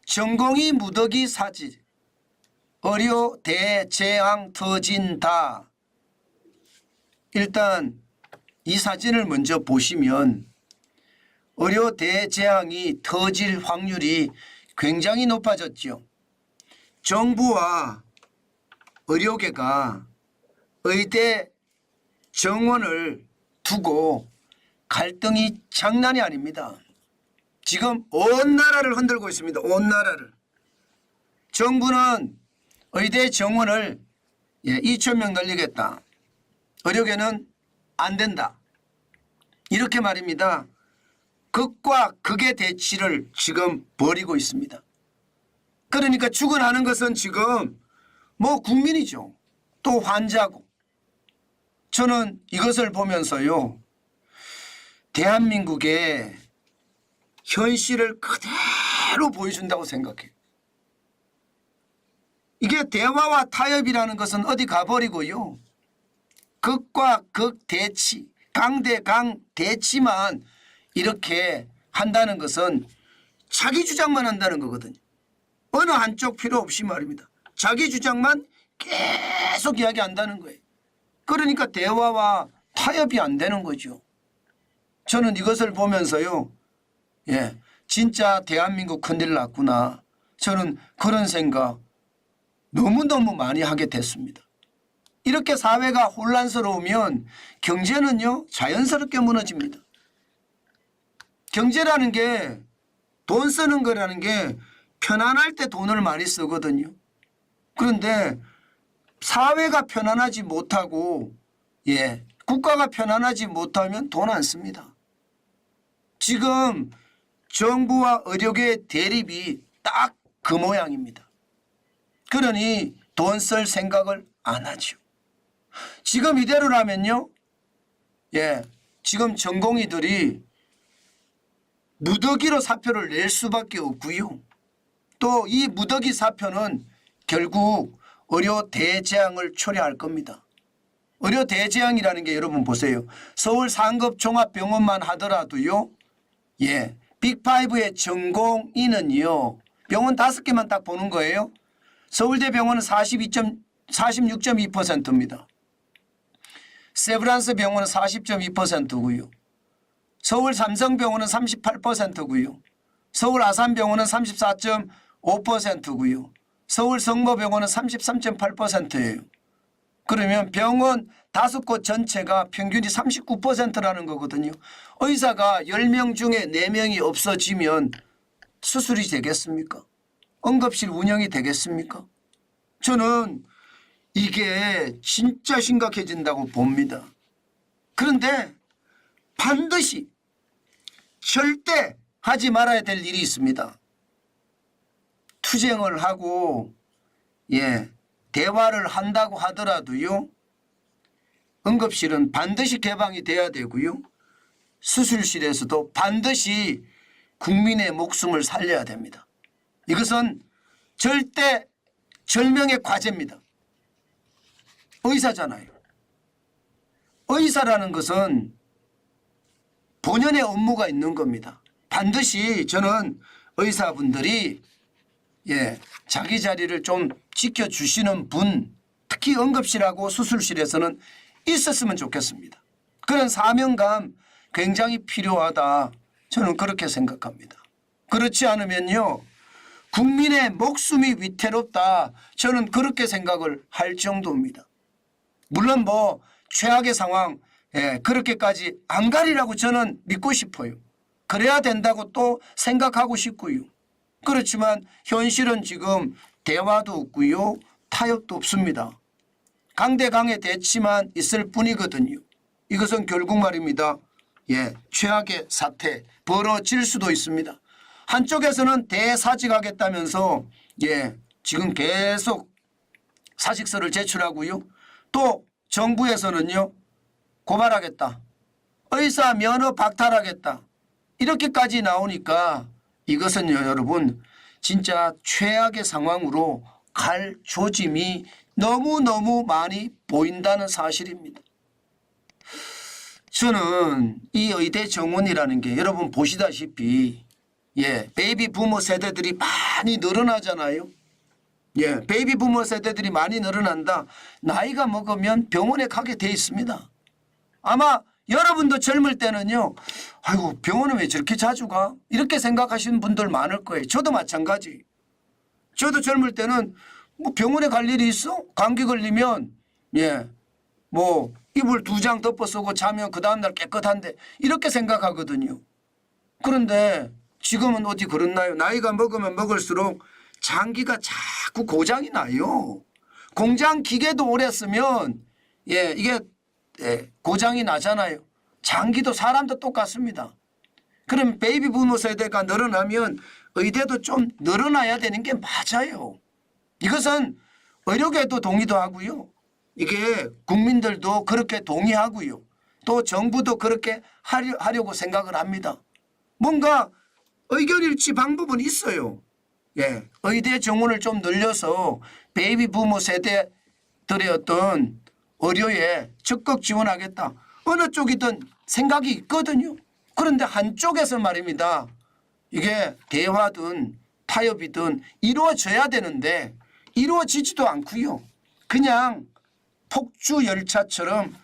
전공이 무더기 사지 의료 대재앙 터진다. 일단 이 사진을 먼저 보시면 의료 대재앙이 터질 확률이 굉장히 높아졌죠. 정부와 의료계가 의대 정원을 두고 갈등이 장난이 아닙니다. 지금 온 나라를 흔들고 있습니다. 온 나라를. 정부는 의대 정원을 2,000명 늘리겠다. 의료계는 안 된다. 이렇게 말입니다. 극과 극의 대치를 지금 벌이고 있습니다. 그러니까 죽어나는 것은 지금 뭐 국민이죠. 또 환자고. 저는 이것을 보면서요. 대한민국의 현실을 그대로 보여준다고 생각해요. 이게 대화와 타협이라는 것은 어디 가버리고요. 극과 극 대치, 강대강 대치만 이렇게 한다는 것은 자기 주장만 한다는 거거든요. 어느 한쪽 필요 없이 말입니다. 자기 주장만 계속 이야기한다는 거예요. 그러니까 대화와 타협이 안 되는 거죠. 저는 이것을 보면서요. 진짜 대한민국 큰일 났구나. 저는 그런 생각 너무너무 많이 하게 됐습니다. 이렇게 사회가 혼란스러우면 경제는요 자연스럽게 무너집니다. 경제라는 게 돈 쓰는 거라는 게 편안할 때 돈을 많이 쓰거든요. 그런데 사회가 편안하지 못하고 국가가 편안하지 못하면 돈 안 씁니다. 지금 정부와 의료계의 대립이 딱 그 모양입니다. 그러니 돈 쓸 생각을 안 하죠. 지금 이대로라면요. 지금 전공의들이 무더기로 사표를 낼 수밖에 없고요. 또 이 무더기 사표는 결국 의료 대재앙을 초래할 겁니다. 의료 대재앙이라는 게 여러분 보세요. 서울 상급 종합병원만 하더라도요. 빅5의 전공의는요. 병원 5개만 딱 보는 거예요. 서울대병원은 46.2%입니다. 세브란스 병원은 40.2%고요. 서울 삼성병원은 38%고요. 서울 아산병원은 34.5%고요. 서울 성모병원은 33.8%예요. 그러면 병원 5곳 전체가 평균이 39%라는 거거든요. 의사가 10명 중에 4명이 없어지면 수술이 되겠습니까? 응급실 운영이 되겠습니까? 저는 이게 진짜 심각해진다고 봅니다. 그런데 반드시 절대 하지 말아야 될 일이 있습니다. 투쟁을 하고 대화를 한다고 하더라도요. 응급실은 반드시 개방이 돼야 되고요. 수술실에서도 반드시 국민의 목숨을 살려야 됩니다. 이것은 절대 절명의 과제입니다. 의사잖아요. 의사라는 것은 본연의 업무가 있는 겁니다. 반드시 저는 의사분들이 자기 자리를 좀 지켜주시는 분, 특히 응급실하고 수술실에서는 있었으면 좋겠습니다. 그런 사명감 굉장히 필요하다. 저는 그렇게 생각합니다. 그렇지 않으면요. 국민의 목숨이 위태롭다. 저는 그렇게 생각을 할 정도입니다. 물론 뭐 최악의 상황 그렇게까지 안 가리라고 저는 믿고 싶어요. 그래야 된다고 또 생각하고 싶고요. 그렇지만 현실은 지금 대화도 없고요. 타협도 없습니다. 강대강의 대치만 있을 뿐이거든요. 이것은 결국 말입니다. 최악의 사태 벌어질 수도 있습니다. 한쪽에서는 대사직하겠다면서 지금 계속 사직서를 제출하고요. 또 정부에서는요. 고발하겠다. 의사 면허 박탈하겠다. 이렇게까지 나오니까 이것은요 여러분 진짜 최악의 상황으로 갈 조짐이 너무너무 많이 보인다는 사실입니다. 저는 이 의대 정원이라는 게 여러분 보시다시피 예, 베이비 부모 세대들이 많이 늘어나잖아요. 예, 베이비 부모 세대들이 많이 늘어난다. 나이가 먹으면 병원에 가게 돼 있습니다. 아마 여러분도 젊을 때는요, 아이고 병원에 왜 저렇게 자주 가? 이렇게 생각하시는 분들 많을 거예요. 저도 마찬가지. 저도 젊을 때는 뭐 병원에 갈 일이 있어? 감기 걸리면 예, 뭐 이불 2장 덮어 쓰고 자면 그 다음날 깨끗한데 이렇게 생각하거든요. 그런데 지금은 어디 그렇나요? 나이가 먹으면 먹을수록 장기가 자꾸 고장이 나요. 공장 기계도 오래 쓰면 예, 이게 예, 고장이 나잖아요. 장기도 사람도 똑같습니다. 그럼 베이비 부모 세대가 늘어나면 의대도 좀 늘어나야 되는 게 맞아요. 이것은 의료계도 동의도 하고요. 이게 국민들도 그렇게 동의하고요. 또 정부도 그렇게 하려고 생각을 합니다. 뭔가 의견 일치 방법은 있어요. 예, 의대 정원을 좀 늘려서 베이비 부모 세대들의 어떤 의료에 적극 지원하겠다. 어느 쪽이든 생각이 있거든요. 그런데 한쪽에서 말입니다. 이게 대화든 타협이든 이루어져야 되는데 이루어지지도 않고요. 그냥 폭주 열차처럼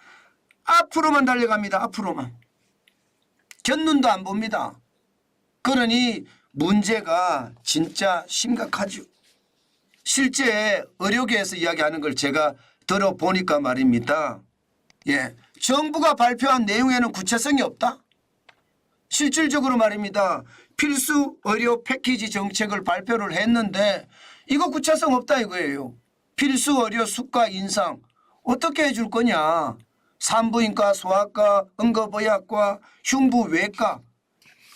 앞으로만 달려갑니다. 앞으로만. 곁눈도 안 봅니다. 그러니 문제가 진짜 심각하죠. 실제 의료계에서 이야기하는 걸 제가 들어보니까 말입니다. 예, 정부가 발표한 내용에는 구체성이 없다. 실질적으로 말입니다. 필수 의료 패키지 정책을 발표를 했는데 이거 구체성 없다 이거예요. 필수 의료 수가 인상 어떻게 해줄 거냐. 산부인과, 소아과, 응급의학과, 흉부외과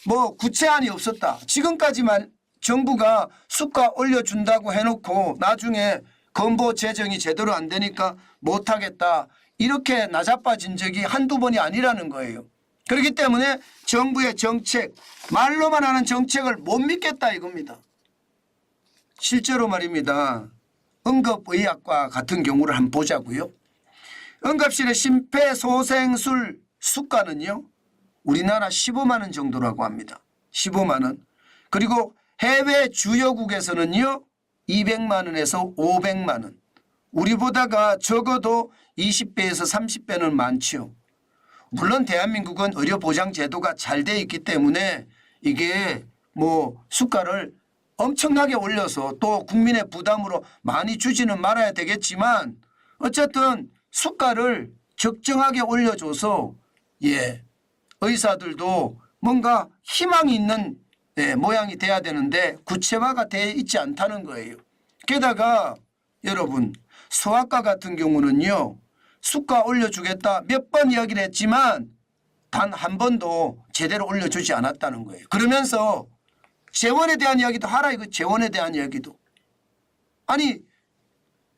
뭐 구체안이 없었다. 지금까지만 정부가 수가 올려준다고 해놓고 나중에 건보 재정이 제대로 안 되니까 못하겠다. 이렇게 나자빠진 적이 한두 번이 아니라는 거예요. 그렇기 때문에 정부의 정책, 말로만 하는 정책을 못 믿겠다 이겁니다. 실제로 말입니다. 응급의학과 같은 경우를 한번 보자고요. 응급실의 심폐소생술 수가는요. 우리나라 15만 원 정도라고 합니다. 15만 원. 그리고 해외 주요국에서는요. 200만 원에서 500만 원. 우리보다가 적어도 20배에서 30배는 많죠. 물론 대한민국은 의료보장 제도가 잘 돼 있기 때문에 이게 뭐 수가를 엄청나게 올려서 또 국민의 부담으로 많이 주지는 말아야 되겠지만 어쨌든 수가를 적정하게 올려줘서 예, 의사들도 뭔가 희망이 있는 모양이 돼야 되는데 구체화가 되어 있지 않다는 거예요. 게다가 여러분 소아과 같은 경우는요. 수가 올려주겠다 몇 번 이야기를 했지만 단 한 번도 제대로 올려주지 않았다는 거예요. 그러면서 재원에 대한 이야기도 하라 이거 재원에 대한 이야기도. 아니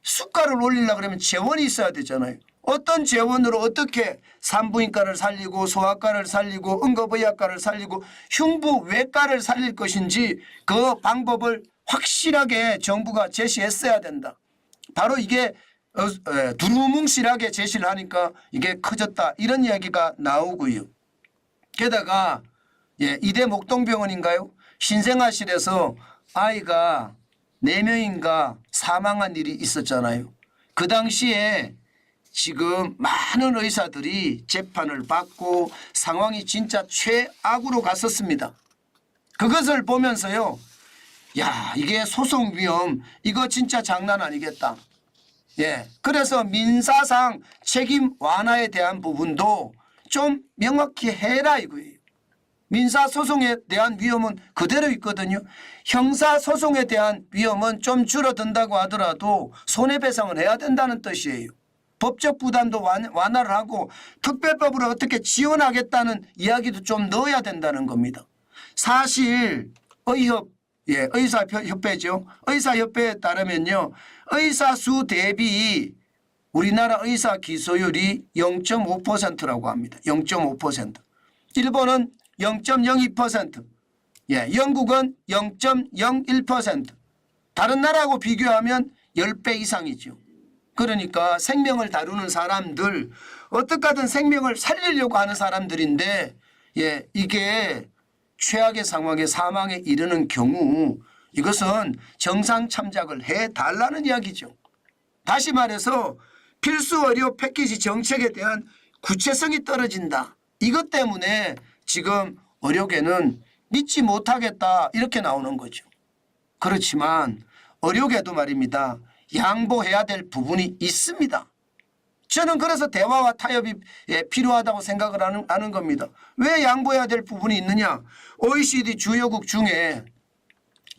수가를 올리려고 그러면 재원이 있어야 되잖아요. 어떤 재원으로 어떻게 산부인과를 살리고 소아과를 살리고 응급의학과를 살리고 흉부외과를 살릴 것인지 그 방법을 확실하게 정부가 제시했어야 된다. 바로 이게 두루뭉실하게 제시를 하니까 이게 커졌다 이런 이야기가 나오고요. 게다가 이대 목동병원인가요? 신생아실에서 아이가 4명인가 사망한 일이 있었잖아요. 그 당시에 지금 많은 의사들이 재판을 받고 상황이 진짜 최악으로 갔었습니다. 그것을 보면서요. 야 이게 소송 위험 이거 진짜 장난 아니겠다. 예, 그래서 민사상 책임 완화에 대한 부분도 좀 명확히 해라 이거예요. 민사소송에 대한 위험은 그대로 있거든요. 형사소송에 대한 위험은 좀 줄어든다고 하더라도 손해배상을 해야 된다는 뜻이에요. 법적 부담도 완화를 하고 특별법으로 어떻게 지원하겠다는 이야기도 좀 넣어야 된다는 겁니다. 사실 의사협회죠. 의사협회에 따르면요. 의사 수 대비 우리나라 의사 기소율이 0.5%라고 합니다. 0.5%. 일본은 0.02%. 영국은 0.01%. 다른 나라하고 비교하면 10배 이상이죠. 그러니까 생명을 다루는 사람들 어떻게든 생명을 살리려고 하는 사람들인데 이게 최악의 상황에 사망에 이르는 경우 이것은 정상 참작을 해달라는 이야기죠. 다시 말해서 필수 의료 패키지 정책에 대한 구체성이 떨어진다. 이것 때문에 지금 의료계는 믿지 못하겠다 이렇게 나오는 거죠. 그렇지만 의료계도 말입니다. 양보해야 될 부분이 있습니다. 저는 그래서 대화와 타협이 필요하다고 생각을 하는 겁니다. 왜 양보해야 될 부분이 있느냐. OECD 주요국 중에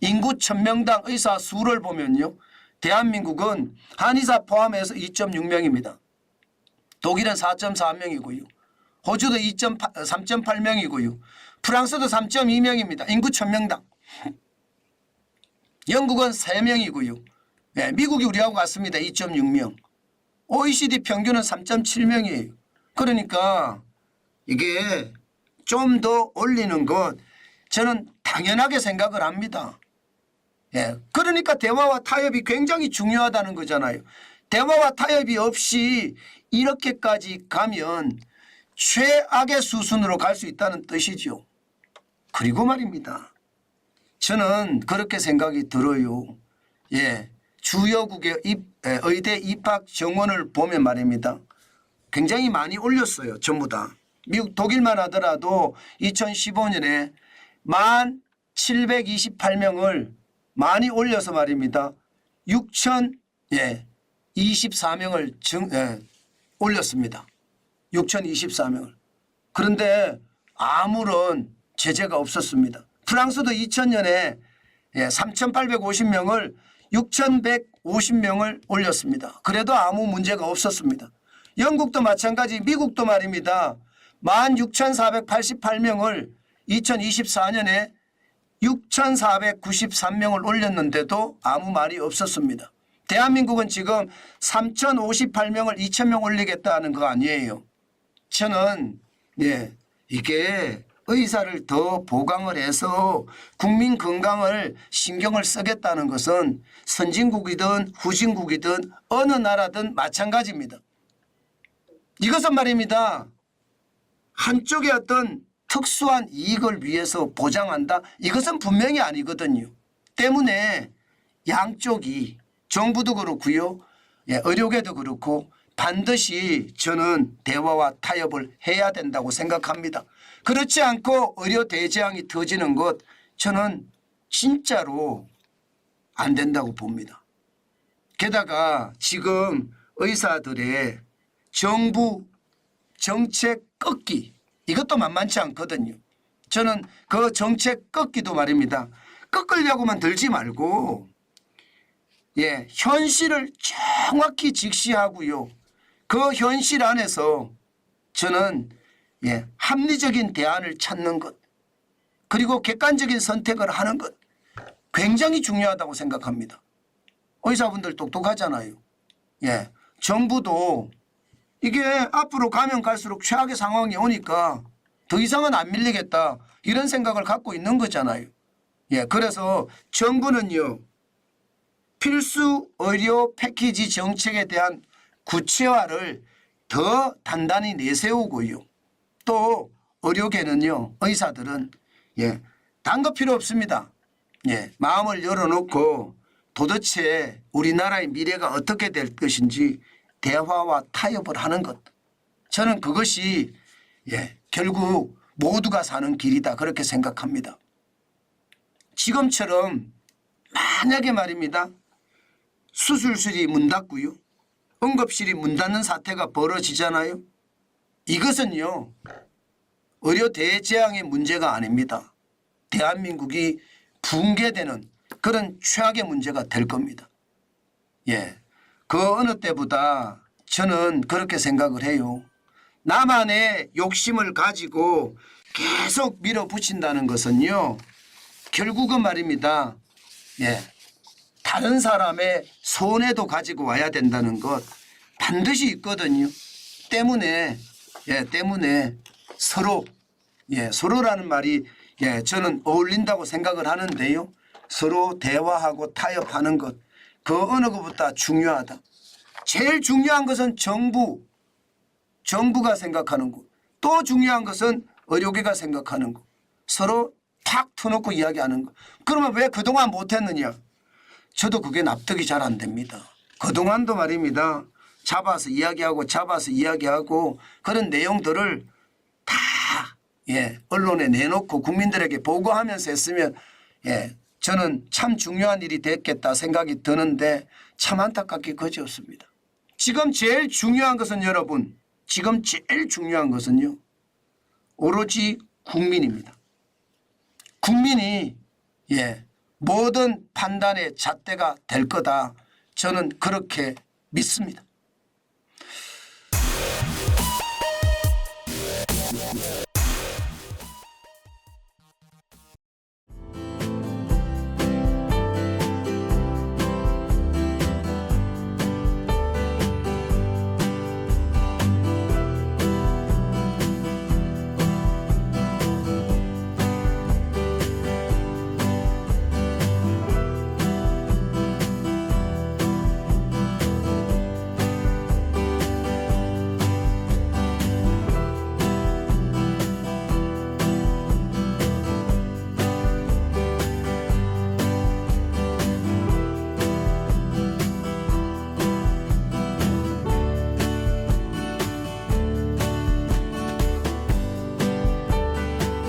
인구 1000명당 의사 수를 보면요. 대한민국은 한의사 포함해서 2.6명입니다. 독일은 4.4명이고요. 호주도 3.8명이고요. 프랑스도 3.2명입니다. 인구 1000명당. 영국은 3명이고요. 네, 미국이 우리하고 같습니다. 2.6명. OECD 평균은 3.7명이에요. 그러니까 이게 좀 더 올리는 것 저는 당연하게 생각을 합니다. 예, 그러니까 대화와 타협이 굉장히 중요하다는 거잖아요. 대화와 타협이 없이 이렇게까지 가면 최악의 수순으로 갈 수 있다는 뜻이죠. 그리고 말입니다. 저는 그렇게 생각이 들어요. 예, 주요국의 의대 입학 정원을 보면 말입니다. 굉장히 많이 올렸어요. 전부 다. 미국 독일만 하더라도 2015년에 1728명을 많이 올려서 말입니다. 6024명을 올렸습니다. 6024명을. 그런데 아무런 제재가 없었습니다. 프랑스도 2000년에 3850명을 6150명을 올렸습니다. 그래도 아무 문제가 없었습니다. 영국도 마찬가지, 미국도 말입니다. 16,488명을 2024년에 6,493명을 올렸는데도 아무 말이 없었습니다. 대한민국은 지금 3,058명을 2,000명 올리겠다는 거 아니에요. 저는 이게 의사를 더 보강을 해서 국민 건강을 신경을 쓰겠다는 것은 선진국이든 후진국이든 어느 나라든 마찬가지입니다. 이것은 말입니다. 한쪽의 어떤 특수한 이익을 위해서 보장한다. 이것은 분명히 아니거든요. 때문에 양쪽이 정부도 그렇고요. 의료계도 그렇고 반드시 저는 대화와 타협을 해야 된다고 생각합니다. 그렇지 않고 의료 대재앙이 터지는 것 저는 진짜로 안 된다고 봅니다. 게다가 지금 의사들의 정부 정책 꺾기 이것도 만만치 않거든요. 저는 그 정책 꺾기도 말입니다. 꺾으려고만 들지 말고 현실을 정확히 직시하고요. 그 현실 안에서 저는 합리적인 대안을 찾는 것 그리고 객관적인 선택을 하는 것 굉장히 중요하다고 생각합니다. 의사분들 똑똑하잖아요. 정부도 이게 앞으로 가면 갈수록 최악의 상황이 오니까 더 이상은 안 밀리겠다 이런 생각을 갖고 있는 거잖아요. 그래서 정부는요. 필수 의료 패키지 정책에 대한 구체화를 더 단단히 내세우고요. 또 의료계는요. 의사들은 단 거 필요 없습니다. 마음을 열어놓고 도대체 우리나라의 미래가 어떻게 될 것인지 대화와 타협을 하는 것. 저는 그것이 결국 모두가 사는 길이다 그렇게 생각합니다. 지금처럼 만약에 말입니다. 수술실이 문 닫고요. 응급실이 문 닫는 사태가 벌어지잖아요. 이것은요. 의료 대재앙의 문제가 아닙니다. 대한민국이 붕괴되는 그런 최악의 문제가 될 겁니다. 그 어느 때보다 저는 그렇게 생각을 해요. 나만의 욕심을 가지고 계속 밀어붙인다는 것은요. 결국은 말입니다. 다른 사람의 손해도 가지고 와야 된다는 것 반드시 있거든요. 때문에 서로라는 말이 저는 어울린다고 생각을 하는데요. 서로 대화하고 타협하는 것 그 어느 것보다 중요하다. 제일 중요한 것은 정부가 생각하는 것. 또 중요한 것은 의료계가 생각하는 것. 서로 탁 터놓고 이야기하는 거. 그러면 왜 그동안 못했느냐. 저도 그게 납득이 잘 안 됩니다. 그동안도 말입니다. 잡아서 이야기하고 그런 내용들을 다 언론에 내놓고 국민들에게 보고하면서 했으면 저는 참 중요한 일이 됐겠다 생각이 드는데 참 안타깝게 그지없습니다. 지금 제일 중요한 것은 여러분, 지금 제일 중요한 것은요, 오로지 국민입니다. 국민이 모든 판단의 잣대가 될 거다. 저는 그렇게 믿습니다.